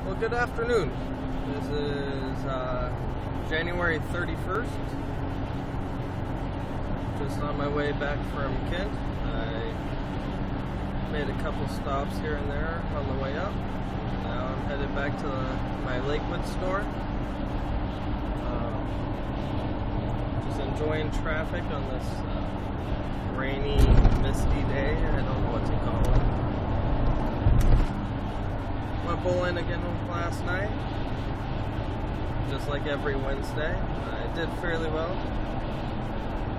Well, good afternoon. This is January 31st. Just on my way back from Kent. I made a couple stops here and there on the way up. Now I'm headed back to my Lakewood store. Just enjoying traffic on this rainy, misty day. I don't know what to call it. Went bowling again last night, just like every Wednesday. I did fairly well.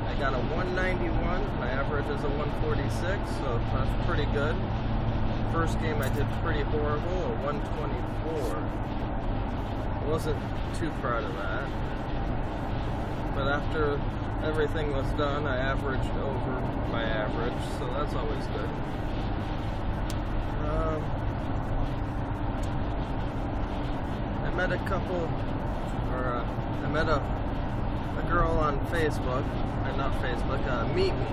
I got a 191. My average is a 146, so that's pretty good. First game I did pretty horrible, a 124. I wasn't too proud of that. But after everything was done, I averaged over my average, so that's always good. I met a couple, I met a girl on Facebook, not Facebook, Meet Me.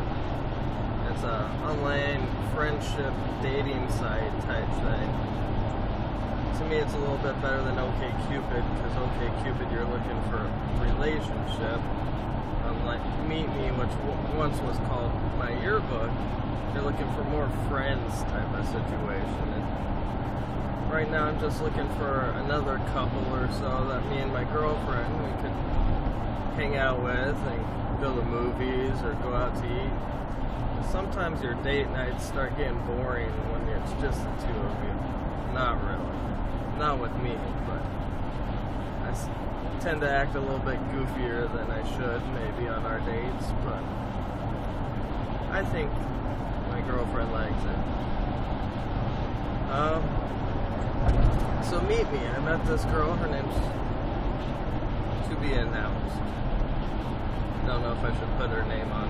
It's an online friendship dating site type thing. To me, it's a little bit better than OkCupid, because OkCupid, you're looking for a relationship. Unlike Meet Me, which once was called My Yearbook, you're looking for more friends type of situation. Right now I'm just looking for another couple or so that me and my girlfriend, we could hang out with and go to the movies or go out to eat. Sometimes your date nights start getting boring when it's just the two of you. Not really. Not with me, but I tend to act a little bit goofier than I should maybe on our dates, but I think my girlfriend likes it. So Meet Me. I met this girl. Her name's to be announced. Don't know if I should put her name on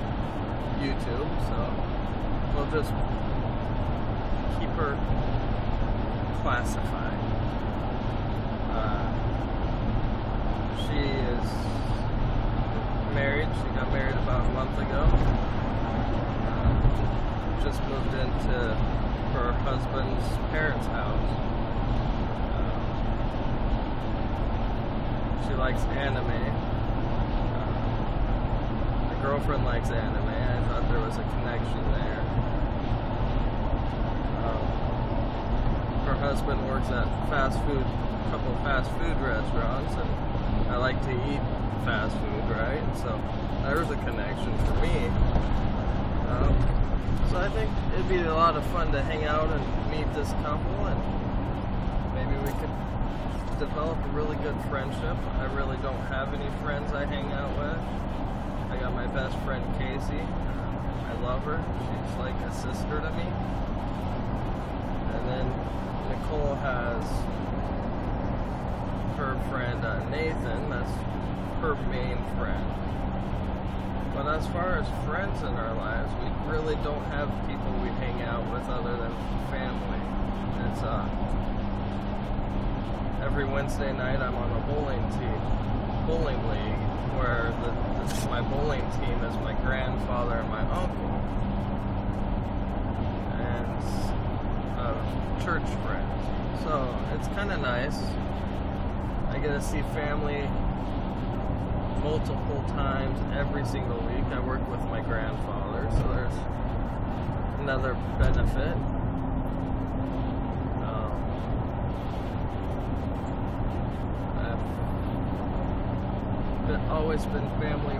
YouTube, so we'll just keep her classified. She is married. She got married about a month ago. Just moved into her husband's parents' house. She likes anime. My girlfriend likes anime. I thought there was a connection there. Her husband works at a couple fast food restaurants, and I like to eat fast food, right? So there's a connection for me. So I think it'd be a lot of fun to hang out and meet this couple, and maybe we could develop a really good friendship. I really don't have any friends I hang out with. I got my best friend Casey. I love her. She's like a sister to me. And then Nicole has her friend Nathan. That's her main friend. But as far as friends in our lives, we really don't have people we hang out with other than family. It's every Wednesday night I'm on a bowling league, where my bowling team is my grandfather and my uncle, and church friends. So it's kind of nice. I get to see family multiple times every single week. I work with my grandfather, so there's another benefit. I've always been family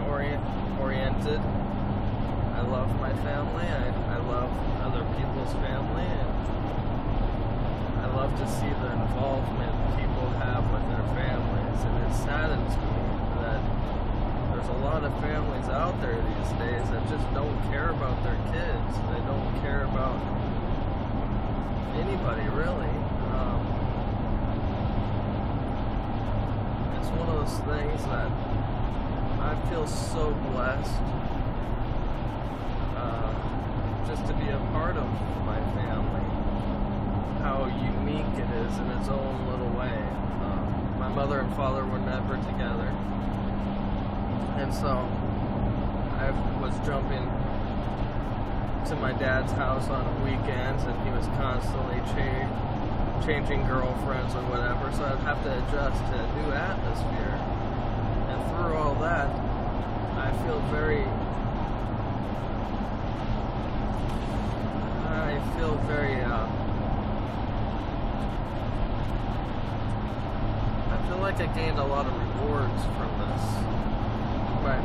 oriented. I love my family. I love other people's family, and I love to see the involvement people have with their families. And it saddens me that there's a lot of families out there these days that just don't care about their kids. They don't care about anybody, really. It's one of those things that I feel so blessed just to be a part of my family. How unique it is in its own little way. My mother and father were never together. And so I was jumping to my dad's house on weekends, and he was constantly changing girlfriends or whatever, so I'd have to adjust to a new atmosphere. And through all that, I feel very I feel like I gained a lot of rewards from this.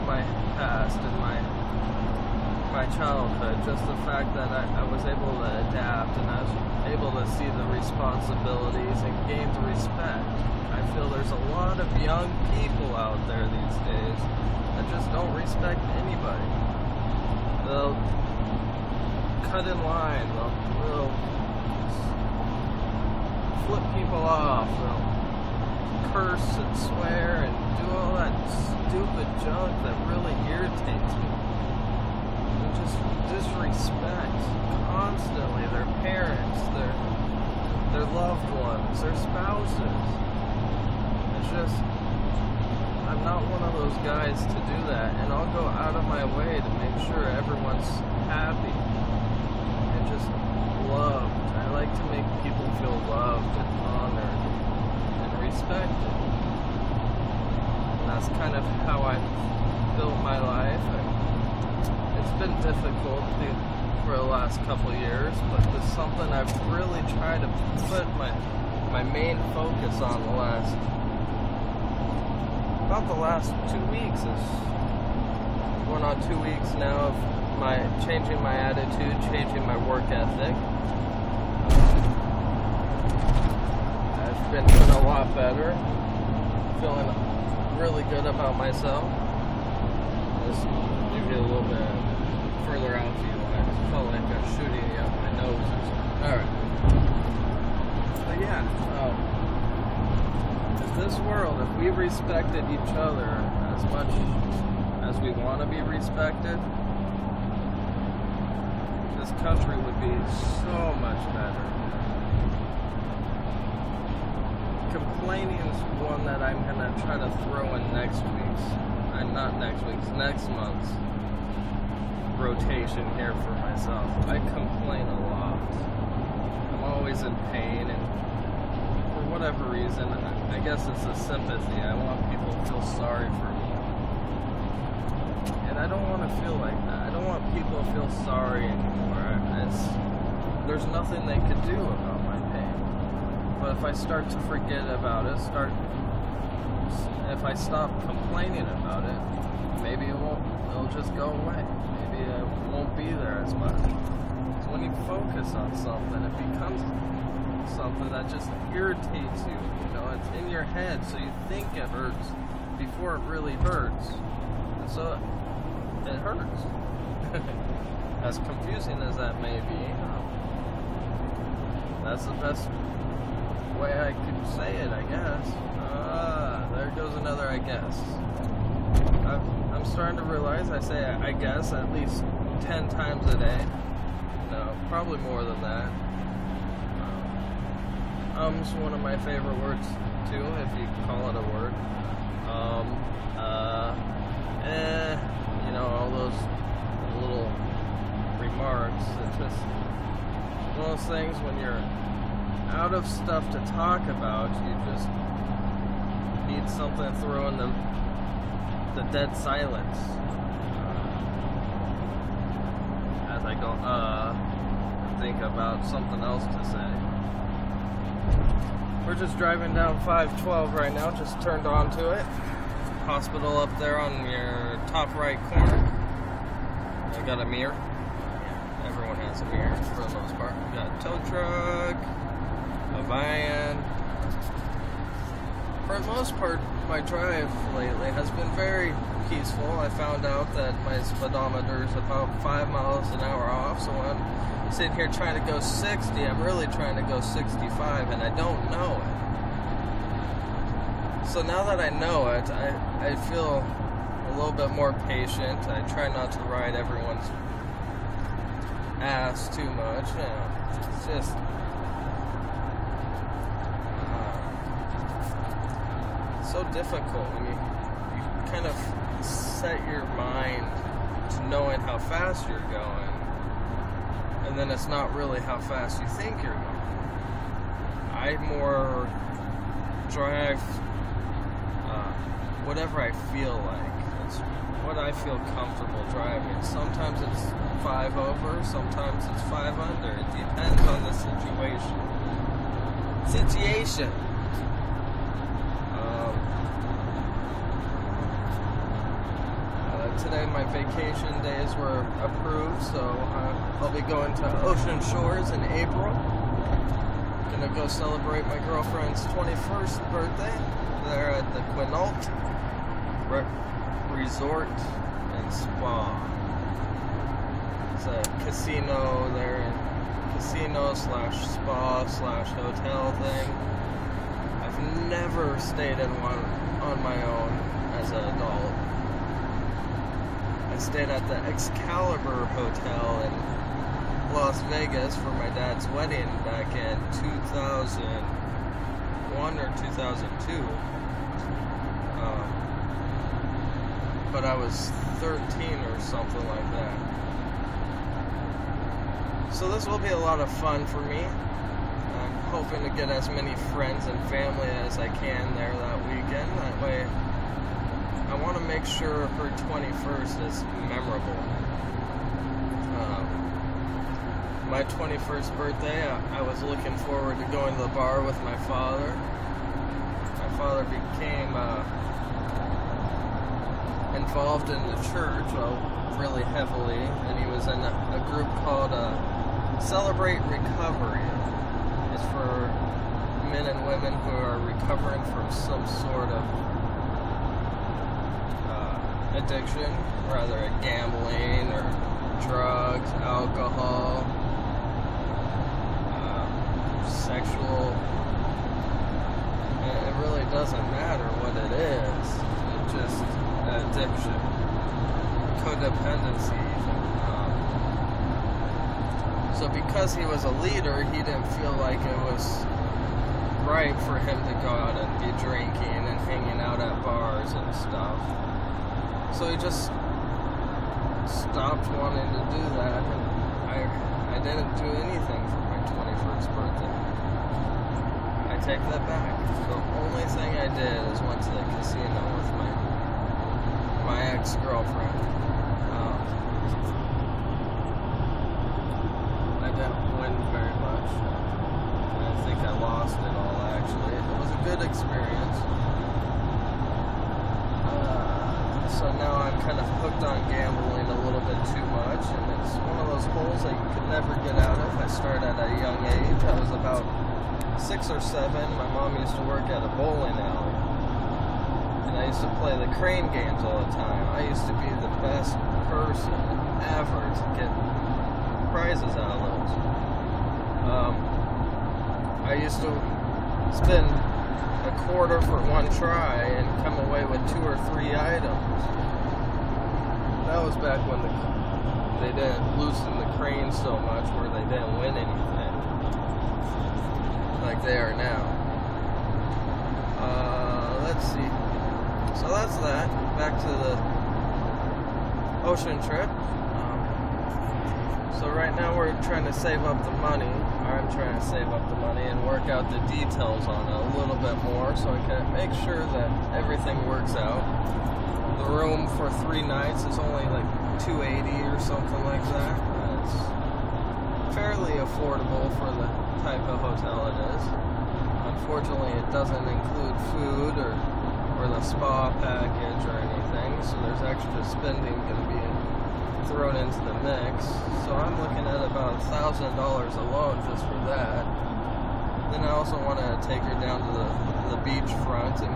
My past and my childhood, just the fact that I was able to adapt and I was able to see the responsibilities and gain the respect. I feel there's a lot of young people out there these days that just don't respect anybody. They'll cut in line, they'll flip people off, they'll curse and swear and do all that stupid junk that really irritates me. And just disrespect constantly their parents, their loved ones, their spouses. It's just, I'm not one of those guys to do that, and I'll go out of my way to make sure everyone's happy and just loved. I like to make people feel loved and honored and respected. And that's kind of how I built my life. It's been difficult for the last couple of years, but it's something I've really tried to put my main focus on about the last 2 weeks. Is going on 2 weeks now of changing my attitude, changing my work ethic. I've been doing a lot better, feeling really good about myself. Just give you a little bit further out view. I felt like I was shooting you out my nose or something. Alright. But yeah, in this world, if we respected each other as much as we want to be respected, this country would be so much better. Complaining is one that I'm going to try to throw in next month's rotation here for myself. I complain a lot. I'm always in pain, and for whatever reason, I guess it's a sympathy. I want people to feel sorry for me. And I don't want to feel like that. I don't want people to feel sorry anymore. There's nothing they could do about my pain. But if I start to forget about it, if I stop complaining about it, maybe it'll just go away. Maybe it won't be there as much. So when you focus on something, it becomes something that just irritates you. You know, it's in your head, so you think it hurts before it really hurts. And so it hurts. As confusing as that may be, that's the best way I could say it, I guess. There goes another I guess. I'm starting to realize I say I guess at least 10 times a day. No, probably more than that. Um's one of my favorite words too, if you call it a word. You know, all those little remarks. It's just one of those things when you're out of stuff to talk about, you just need something to throw in the dead silence. As I go, think about something else to say. We're just driving down 512 right now, just turned onto it. Hospital up there on your top right corner. I got a mirror. Everyone has a mirror for the most part. We got a tow truck, a van. For the most part, my drive lately has been very peaceful. I found out that my speedometer is about 5 miles an hour off, so when I'm sitting here trying to go 60, I'm really trying to go 65, and I don't know it. So now that I know it, I feel a little bit more patient. I try not to ride everyone's ass too much. You know, it's just so difficult when you kind of set your mind to knowing how fast you're going, and then it's not really how fast you think you're going. I I more drive whatever I feel like. It's what I feel comfortable driving. Sometimes it's 5 over, sometimes it's 5 under. It depends on the situation. Today my vacation days were approved, so I'll be going to Ocean Shores in April. Gonna go celebrate my girlfriend's 21st birthday there at the Quinault Resort and Spa. It's a casino there, casino/spa/hotel thing. I've never stayed in one on my own as an adult. I stayed at the Excalibur Hotel in Las Vegas for my dad's wedding back in 2001 or 2002. But I was 13 or something like that. So this will be a lot of fun for me. I'm hoping to get as many friends and family as I can there that weekend. That way I want to make sure her 21st is memorable. My 21st birthday, I was looking forward to going to the bar with my father. My father became involved in the church really heavily, and he was in a group called Celebrate Recovery. It's for men and women who are recovering from some sort of addiction, rather gambling or drugs, alcohol, sexual. It really doesn't matter what it is. It's just addiction, codependency even. So because he was a leader, he didn't feel like it was right for him to go out and be drinking and hanging out at bars and stuff. So he just stopped wanting to do that, and I didn't do anything for my 21st birthday. I take that back. The only thing I did is went to the casino with my ex-girlfriend. I didn't win very much. I think I lost it all, actually. It was a good experience. So now I'm kind of hooked on gambling a little bit too much, and it's one of those holes that you could never get out of. I started at a young age. I was about 6 or 7. My mom used to work at a bowling alley, and I used to play the crane games all the time. I used to be the best person ever to get prizes out of those. I used to spend a quarter for one try and come away with 2 or 3 items. That was back when they didn't loosen the crane so much where they didn't win anything like they are now. Let's see. So that's that. Back to the ocean trip. So right now we're trying to save up the money, or I'm trying to save up the money and work out the details on it a little bit more so I can make sure that everything works out. The room for 3 nights is only like $280 or something like that. It's fairly affordable for the type of hotel it is. Unfortunately, it doesn't include food or the spa package or anything, so there's extra spending going to be thrown into the mix. So I'm looking at about $1,000 alone just for that. Then I also want to take her down to the beach front and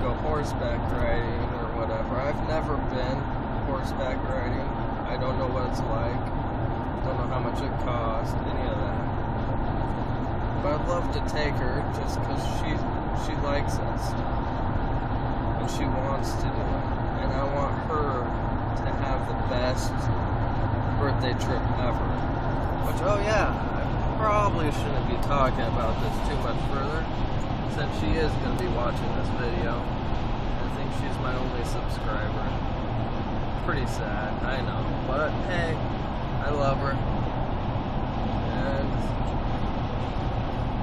go horseback riding or whatever. I've never been horseback riding. I don't know what it's like. Don't know how much it costs, any of that. But I'd love to take her just because she likes that stuff. And she wants to do it. And I want her to have the best birthday trip ever. Which, oh yeah, I probably shouldn't be talking about this too much further, since she is going to be watching this video. I think she's my only subscriber. Pretty sad, I know. But hey, I love her. And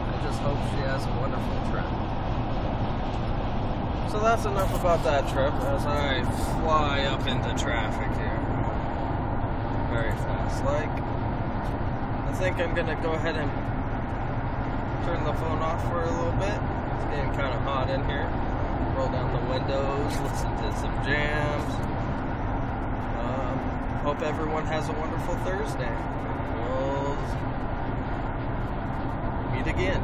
I just hope she has a wonderful trip. So that's enough about that trip as I fly up into traffic here. Very fast. I think I'm gonna go ahead and turn the phone off for a little bit. It's getting kind of hot in here. Roll down the windows, listen to some jams. Hope everyone has a wonderful Thursday. We'll meet again.